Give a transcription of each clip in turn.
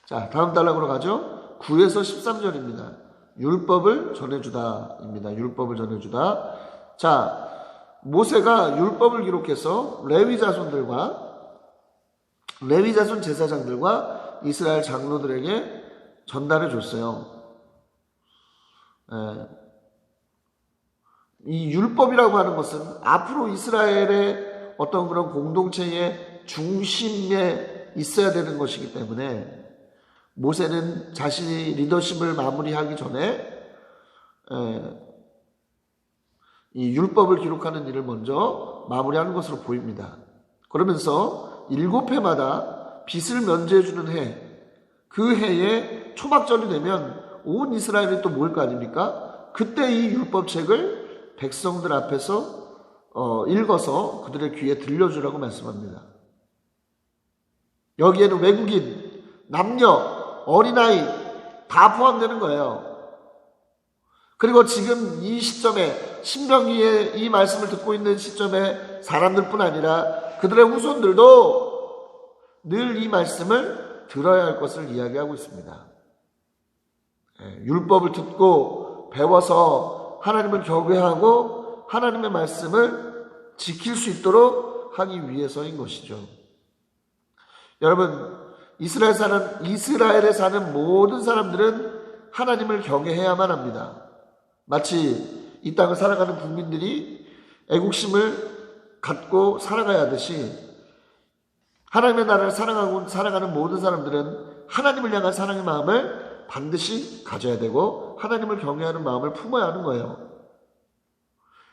자, 다음 단락으로 가죠. 9에서 13절입니다. 율법을 전해주다입니다. 율법을 전해주다. 자, 모세가 율법을 기록해서 레위 자손 제사장들과 이스라엘 장로들에게 전달해 줬어요. 이 율법이라고 하는 것은 앞으로 이스라엘의 어떤 그런 공동체의 중심에 있어야 되는 것이기 때문에 모세는 자신이 리더십을 마무리하기 전에 이 율법을 기록하는 일을 먼저 마무리하는 것으로 보입니다. 그러면서 7해마다 빚을 면제해주는 해, 그 해에 초막절이 되면 온 이스라엘이 또 모일 거 아닙니까? 그때 이 율법책을 백성들 앞에서 읽어서 그들의 귀에 들려주라고 말씀합니다. 여기에는 외국인, 남녀, 어린아이 다 포함되는 거예요. 그리고 지금 이 시점에 신명기에 이 말씀을 듣고 있는 시점에 사람들뿐 아니라 그들의 후손들도 늘 이 말씀을 들어야 할 것을 이야기하고 있습니다. 율법을 듣고 배워서 하나님을 경외하고 하나님의 말씀을 지킬 수 있도록 하기 위해서인 것이죠. 여러분, 이스라엘에 사는 모든 사람들은 하나님을 경외해야만 합니다. 마치 이 땅을 살아가는 국민들이 애국심을 갖고 살아가야 하듯이 하나님의 나라를 살아가는 모든 사람들은 하나님을 향한 사랑의 마음을 반드시 가져야 되고 하나님을 경외하는 마음을 품어야 하는 거예요.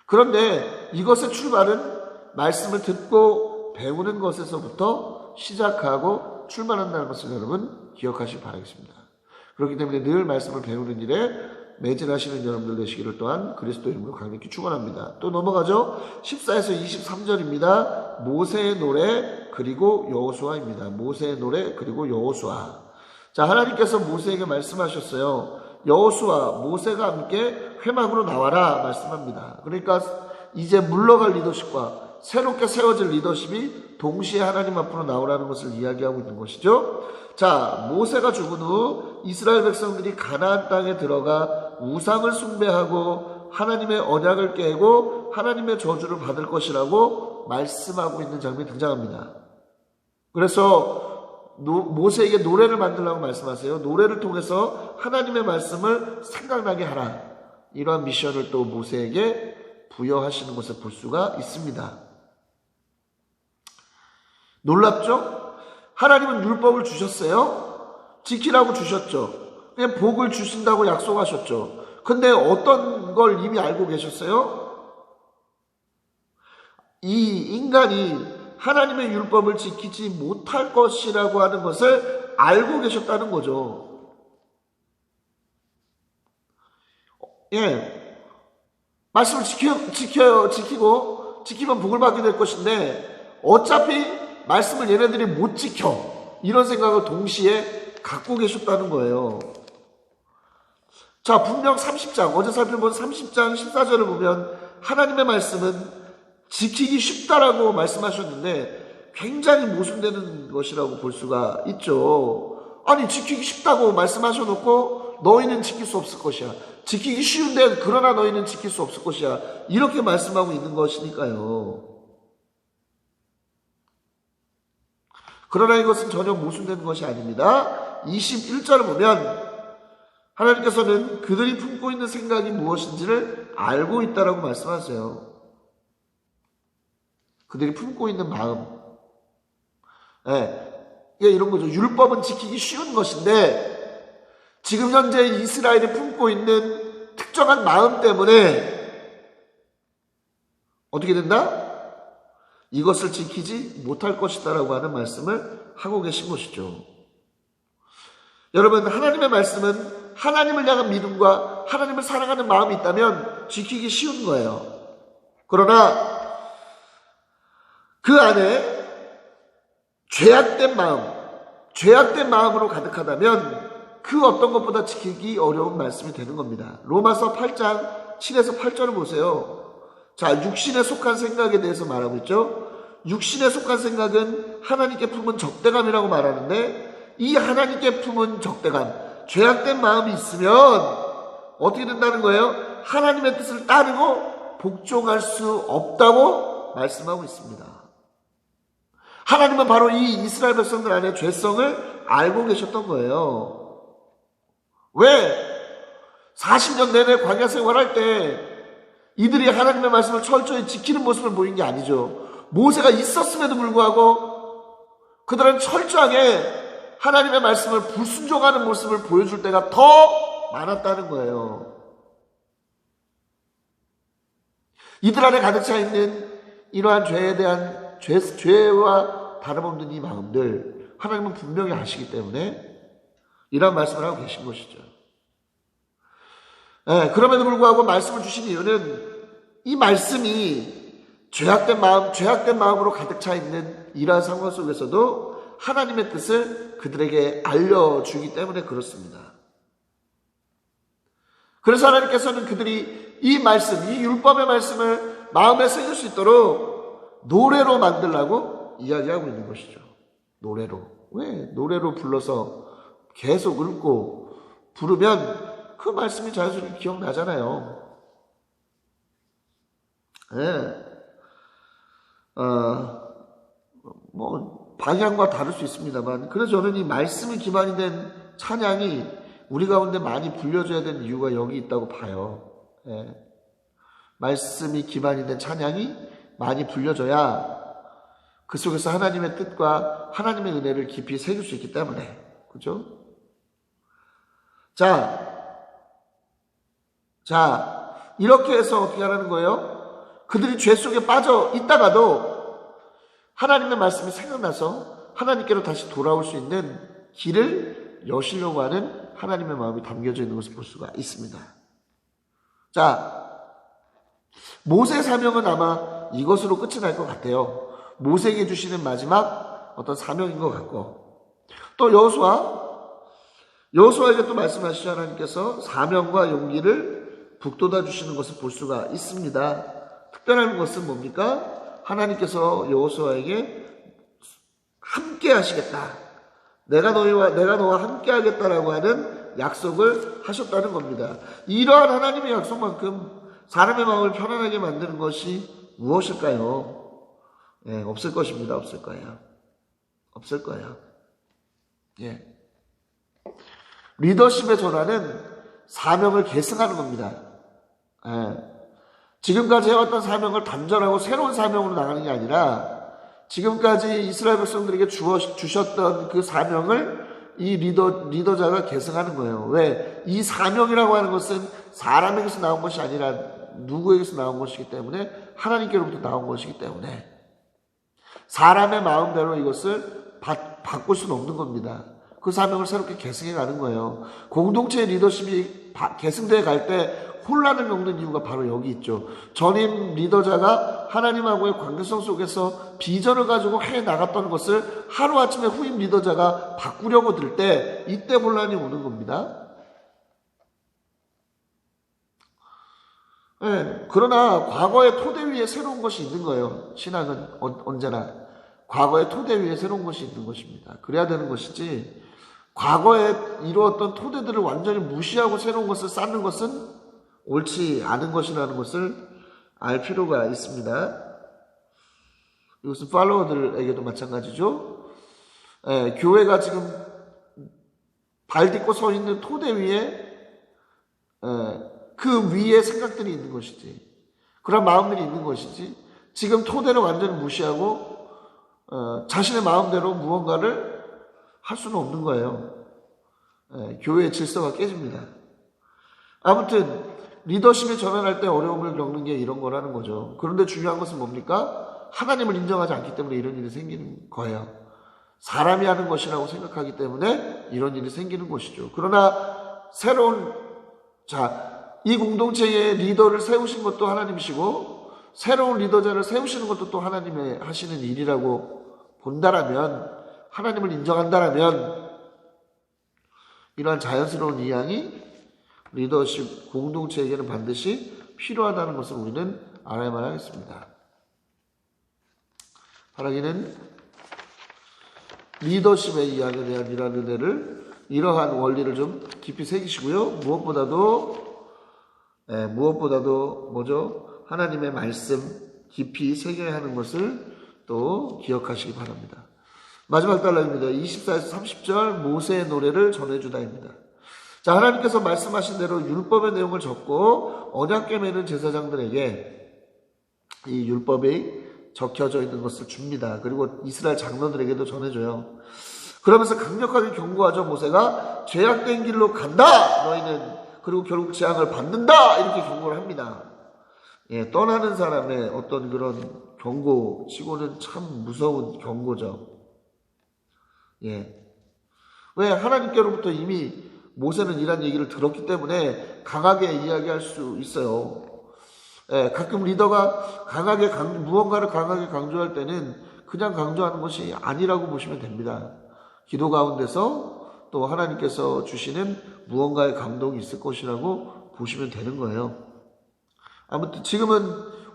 그런데 이것의 출발은 말씀을 듣고 배우는 것에서부터 시작하고 출발한다는 것을 여러분 기억하시기 바라겠습니다. 그렇기 때문에 늘 말씀을 배우는 일에 매진하시는 여러분들 되시기를 또한 그리스도 이름으로 강력히 축원합니다. 또 넘어가죠. 14에서 23절입니다. 모세의 노래 그리고 여호수아입니다. 모세의 노래 그리고 여호수아. 자, 하나님께서 모세에게 말씀하셨어요. 여호수아, 모세가 함께 회막으로 나와라 말씀합니다. 그러니까 이제 물러갈 리더십과 새롭게 세워질 리더십이 동시에 하나님 앞으로 나오라는 것을 이야기하고 있는 것이죠. 자, 모세가 죽은 후 이스라엘 백성들이 가나안 땅에 들어가 우상을 숭배하고 하나님의 언약을 깨고 하나님의 저주를 받을 것이라고 말씀하고 있는 장면이 등장합니다. 그래서 모세에게 노래를 만들라고 말씀하세요. 노래를 통해서 하나님의 말씀을 생각나게 하라. 이러한 미션을 또 모세에게 부여하시는 것을 볼 수가 있습니다. 놀랍죠? 하나님은 율법을 주셨어요. 지키라고 주셨죠. 그냥 복을 주신다고 약속하셨죠. 근데 어떤 걸 이미 알고 계셨어요? 이 인간이 하나님의 율법을 지키지 못할 것이라고 하는 것을 알고 계셨다는 거죠. 말씀을 지키면 복을 받게 될 것인데 어차피 말씀을 얘네들이 못 지켜. 이런 생각을 동시에 갖고 계셨다는 거예요. 자, 분명 30장, 어제 살펴본 30장 14절을 보면 하나님의 말씀은 지키기 쉽다라고 말씀하셨는데 굉장히 모순되는 것이라고 볼 수가 있죠. 아니, 지키기 쉽다고 말씀하셔놓고 너희는 지킬 수 없을 것이야. 지키기 쉬운데 그러나 너희는 지킬 수 없을 것이야. 이렇게 말씀하고 있는 것이니까요. 그러나 이것은 전혀 모순되는 것이 아닙니다. 21절을 보면 하나님께서는 그들이 품고 있는 생각이 무엇인지를 알고 있다라고 말씀하세요. 그들이 품고 있는 마음. 이런 거죠. 율법은 지키기 쉬운 것인데 지금 현재 이스라엘이 품고 있는 특정한 마음 때문에 어떻게 된다? 이것을 지키지 못할 것이다라고 하는 말씀을 하고 계신 것이죠. 여러분, 하나님의 말씀은 하나님을 향한 믿음과 하나님을 사랑하는 마음이 있다면 지키기 쉬운 거예요. 그러나 그 안에 죄악된 마음으로 가득하다면 그 어떤 것보다 지키기 어려운 말씀이 되는 겁니다. 로마서 8장 7에서 8절을 보세요. 자, 육신에 속한 생각에 대해서 말하고 있죠. 육신에 속한 생각은 하나님께 품은 적대감이라고 말하는데 이 하나님께 품은 적대감, 죄악된 마음이 있으면 어떻게 된다는 거예요? 하나님의 뜻을 따르고 복종할 수 없다고 말씀하고 있습니다. 하나님은 바로 이 이스라엘 백성들 안에 죄성을 알고 계셨던 거예요. 왜? 40년 내내 광야 생활할 때 이들이 하나님의 말씀을 철저히 지키는 모습을 보인 게 아니죠. 모세가 있었음에도 불구하고 그들은 철저하게 하나님의 말씀을 불순종하는 모습을 보여줄 때가 더 많았다는 거예요. 이들 안에 가득 차 있는 이러한 죄에 대한 죄와 다름없는 이 마음들 하나님은 분명히 아시기 때문에 이러한 말씀을 하고 계신 것이죠. 그럼에도 불구하고 말씀을 주신 이유는 이 말씀이 죄악된 마음으로 가득 차 있는 이러한 상황 속에서도 하나님의 뜻을 그들에게 알려주기 때문에 그렇습니다. 그래서 하나님께서는 그들이 이 말씀, 이 율법의 말씀을 마음에 새길 수 있도록 노래로 만들라고 이야기하고 있는 것이죠. 노래로. 왜? 노래로 불러서 계속 읽고 부르면 그 말씀이 자연스럽게 기억나잖아요. 방향과 다를 수 있습니다만, 그래서 저는 이 말씀이 기반이 된 찬양이 우리 가운데 많이 불려져야 되는 이유가 여기 있다고 봐요. 말씀이 기반이 된 찬양이 많이 불려져야 그 속에서 하나님의 뜻과 하나님의 은혜를 깊이 새길 수 있기 때문에. 그죠? 자, 이렇게 해서 어떻게 하라는 거예요? 그들이 죄 속에 빠져 있다가도 하나님의 말씀이 생각나서 하나님께로 다시 돌아올 수 있는 길을 여시려고 하는 하나님의 마음이 담겨져 있는 것을 볼 수가 있습니다. 자, 모세의 사명은 아마 이것으로 끝이 날 것 같아요. 모세에게 주시는 마지막 어떤 사명인 것 같고, 또 여호수아에게 또 말씀하시죠. 하나님께서 사명과 용기를 북돋아 주시는 것을 볼 수가 있습니다. 특별한 것은 뭡니까? 하나님께서 여호수아에게 함께 하시겠다. 내가 너와 함께 하겠다라고 하는 약속을 하셨다는 겁니다. 이러한 하나님의 약속만큼 사람의 마음을 편안하게 만드는 것이 무엇일까요? 없을 것입니다. 없을 거예요. 없을 거예요. 리더십의 전환은 사명을 계승하는 겁니다. 지금까지 해왔던 사명을 단절하고 새로운 사명으로 나가는 게 아니라 지금까지 이스라엘 백성들에게 주셨던 그 사명을 이 리더자가 계승하는 거예요. 왜? 이 사명이라고 하는 것은 사람에게서 나온 것이 아니라 누구에게서 나온 것이기 때문에, 하나님께로부터 나온 것이기 때문에 사람의 마음대로 이것을 바꿀 수는 없는 겁니다. 그 사명을 새롭게 계승해 가는 거예요. 공동체의 리더십이 계승되어 갈 때 혼란을 겪는 이유가 바로 여기 있죠. 전임 리더자가 하나님하고의 관계성 속에서 비전을 가지고 해 나갔던 것을 하루아침에 후임 리더자가 바꾸려고 들 때, 이때 혼란이 오는 겁니다. 그러나 과거의 토대 위에 새로운 것이 있는 거예요. 신앙은 언제나 과거의 토대 위에 새로운 것이 있는 것입니다. 그래야 되는 것이지, 과거에 이루었던 토대들을 완전히 무시하고 새로운 것을 쌓는 것은 옳지 않은 것이라는 것을 알 필요가 있습니다. 이것은 팔로워들에게도 마찬가지죠. 교회가 지금 발 딛고 서 있는 토대 위에 그 위에 생각들이 있는 것이지, 그런 마음들이 있는 것이지, 지금 토대를 완전히 무시하고 자신의 마음대로 무언가를 할 수는 없는 거예요. 교회의 질서가 깨집니다. 아무튼 리더십에 전환할 때 어려움을 겪는 게 이런 거라는 거죠. 그런데 중요한 것은 뭡니까? 하나님을 인정하지 않기 때문에 이런 일이 생기는 거예요. 사람이 하는 것이라고 생각하기 때문에 이런 일이 생기는 것이죠. 그러나 이 공동체의 리더를 세우신 것도 하나님이시고, 새로운 리더자를 세우시는 것도 또 하나님의 하시는 일이라고 본다라면, 하나님을 인정한다라면, 이러한 자연스러운 이양이 리더십 공동체에게는 반드시 필요하다는 것을 우리는 알아야만 하겠습니다. 바라기는 리더십에 의한 이러한 은혜를, 이러한 원리를 좀 깊이 새기시고요. 무엇보다도 뭐죠? 하나님의 말씀 깊이 새겨야 하는 것을 또 기억하시기 바랍니다. 마지막 단락입니다. 24에서 30절 모세의 노래를 전해주다입니다. 자, 하나님께서 말씀하신 대로 율법의 내용을 적고 언약궤 매는 제사장들에게 이 율법이 적혀져 있는 것을 줍니다. 그리고 이스라엘 장로들에게도 전해줘요. 그러면서 강력하게 경고하죠. 모세가 죄악된 길로 간다 너희는, 그리고 결국 재앙을 받는다 이렇게 경고를 합니다. 예, 떠나는 사람의 어떤 그런 경고치고는 참 무서운 경고죠. 예. 왜? 하나님께로부터 이미 모세는 이런 얘기를 들었기 때문에 강하게 이야기할 수 있어요. 예, 가끔 리더가 무언가를 강하게 강조할 때는 그냥 강조하는 것이 아니라고 보시면 됩니다. 기도 가운데서 또 하나님께서 주시는 무언가의 감동이 있을 것이라고 보시면 되는 거예요. 아무튼 지금은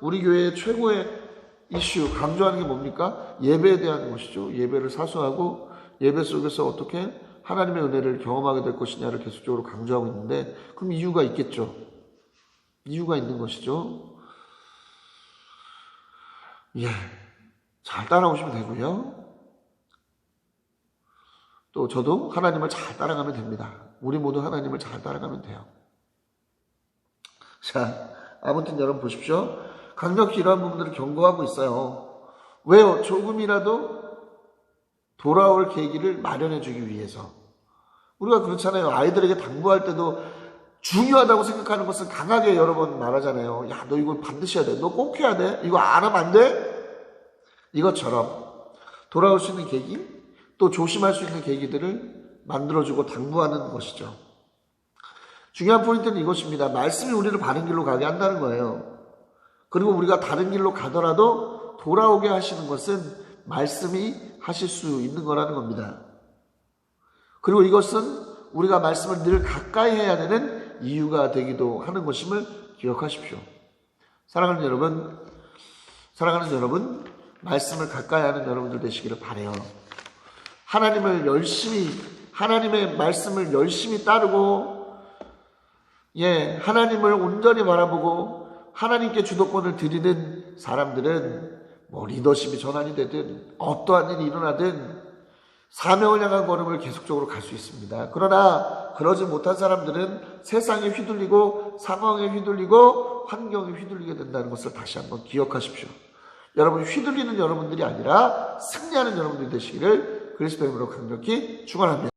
우리 교회의 최고의 이슈, 강조하는 게 뭡니까? 예배에 대한 것이죠. 예배를 사수하고 예배 속에서 어떻게 하나님의 은혜를 경험하게 될 것이냐를 계속적으로 강조하고 있는데, 그럼 이유가 있겠죠. 이유가 있는 것이죠. 예, 잘 따라오시면 되고요. 또 저도 하나님을 잘 따라가면 됩니다. 우리 모두 하나님을 잘 따라가면 돼요. 자, 아무튼 여러분 보십시오. 강력히 이러한 부분들을 경고하고 있어요. 왜요? 조금이라도 돌아올 계기를 마련해 주기 위해서. 우리가 그렇잖아요. 아이들에게 당부할 때도 중요하다고 생각하는 것은 강하게 여러 번 말하잖아요. 야, 너 이거 반드시 해야 돼. 너 꼭 해야 돼. 이거 안 하면 안 돼. 이것처럼 돌아올 수 있는 계기, 또 조심할 수 있는 계기들을 만들어주고 당부하는 것이죠. 중요한 포인트는 이것입니다. 말씀이 우리를 바른 길로 가게 한다는 거예요. 그리고 우리가 다른 길로 가더라도 돌아오게 하시는 것은 말씀이 하실 수 있는 거라는 겁니다. 그리고 이것은 우리가 말씀을 늘 가까이 해야 되는 이유가 되기도 하는 것임을 기억하십시오. 사랑하는 여러분, 말씀을 가까이 하는 여러분들 되시기를 바라요. 하나님의 말씀을 열심히 따르고, 예, 하나님을 온전히 바라보고 하나님께 주도권을 드리는 사람들은 뭐 리더십이 전환이 되든 어떠한 일이 일어나든 사명을 향한 걸음을 계속적으로 갈 수 있습니다. 그러나 그러지 못한 사람들은 세상에 휘둘리고 상황에 휘둘리고 환경에 휘둘리게 된다는 것을 다시 한번 기억하십시오. 여러분, 휘둘리는 여러분들이 아니라 승리하는 여러분들이 되시기를 그리스도의 이름으로 강력히 축원합니다.